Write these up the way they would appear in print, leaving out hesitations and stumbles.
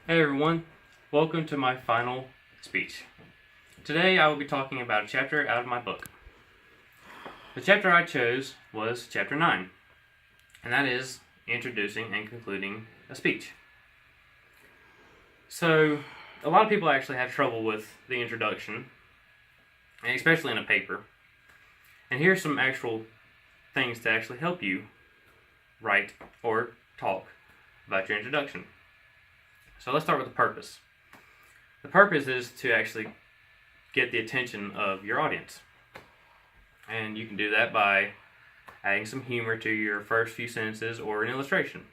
Hey everyone, welcome to my final speech. Today I will be talking about a chapter out of my book. The chapter I chose was chapter 9, and that is introducing and concluding a speech. So, a lot of people actually have trouble with the introduction, and especially in a paper. And here's some actual things to actually help you write or talk about your introduction. So let's start with the purpose. The purpose is to actually get the attention of your audience. And you can do that by adding some humor to your first few sentences or an illustration.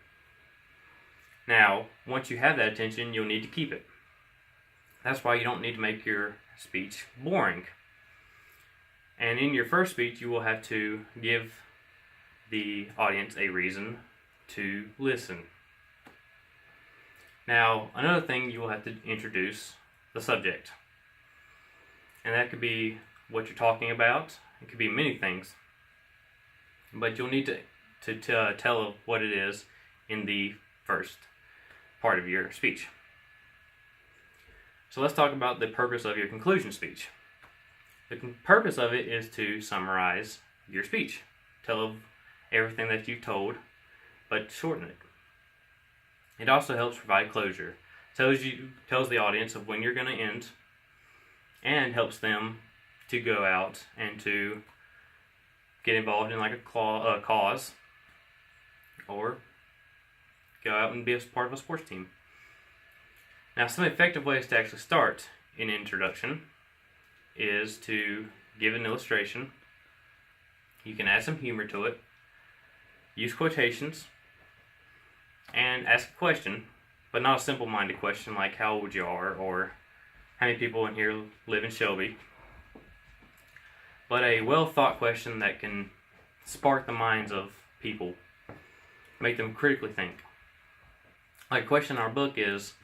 Now, once you have that attention, you'll need to keep it. That's why you don't need to make your speech boring. And in your first speech, you will have to give the audience a reason to listen. Now, another thing, you will have to introduce the subject. And that could be what you're talking about. It could be many things. But you'll need to tell what it is in the first part of your speech. So let's talk about the purpose of your conclusion speech. The purpose of it is to summarize your speech. Tell everything that you've told, but shorten it. It also helps provide closure. Tells the audience of when you're going to end, and helps them to go out and to get involved in like a cause, or go out and be a part of a sports team. Now, some effective ways to actually start an introduction is to give an illustration. You can add some humor to it, use quotations, and ask a question, but not a simple-minded question like how old you are or how many people in here live in Shelby, but a well-thought question that can spark the minds of people, make them critically think. Like a question in our book is,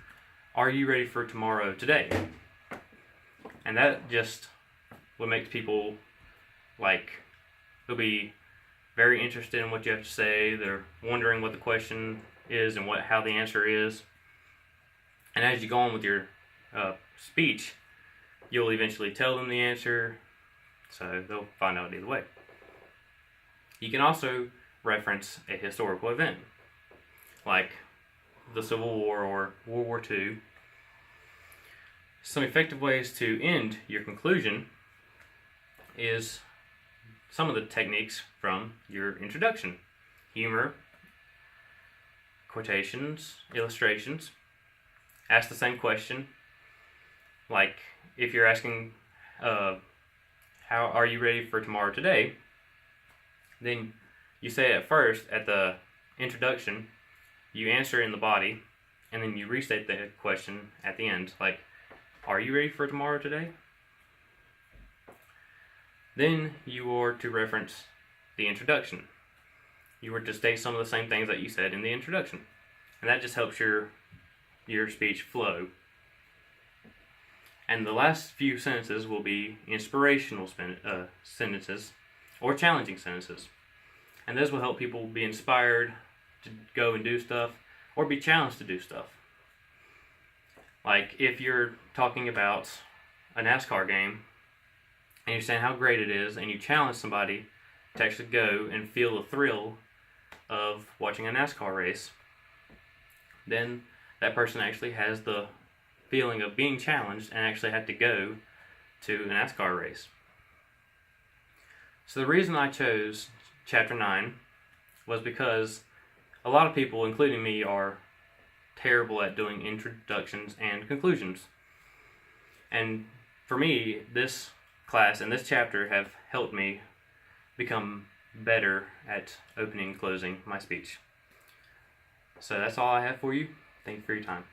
are you ready for tomorrow today? And that just what makes people they'll be very interested in what you have to say. They're wondering what the question is and how the answer is. And as you go on with your speech, you'll eventually tell them the answer, so they'll find out either way. You can also reference a historical event, like the Civil War or World War II. Some effective ways to end your conclusion is some of the techniques from your introduction. Humor, quotations, illustrations. Ask the same question. Like if you're asking, how are you ready for tomorrow today? Then you say it first at the introduction, you answer in the body, and then you restate the question at the end. Like, are you ready for tomorrow today? Then you are to reference the introduction. You were to state some of the same things that you said in the introduction. And that just helps your speech flow. And the last few sentences will be inspirational sentences or challenging sentences. And those will help people be inspired to go and do stuff or be challenged to do stuff. Like if you're talking about a NASCAR game and you're saying how great it is, and you challenge somebody to actually go and feel the thrill of watching a NASCAR race, then that person actually has the feeling of being challenged and actually had to go to a NASCAR race. So the reason I chose chapter 9 was because a lot of people, including me, are terrible at doing introductions and conclusions. And for me, this class and this chapter have helped me become better at opening and closing my speech. So that's all I have for you. Thank you for your time.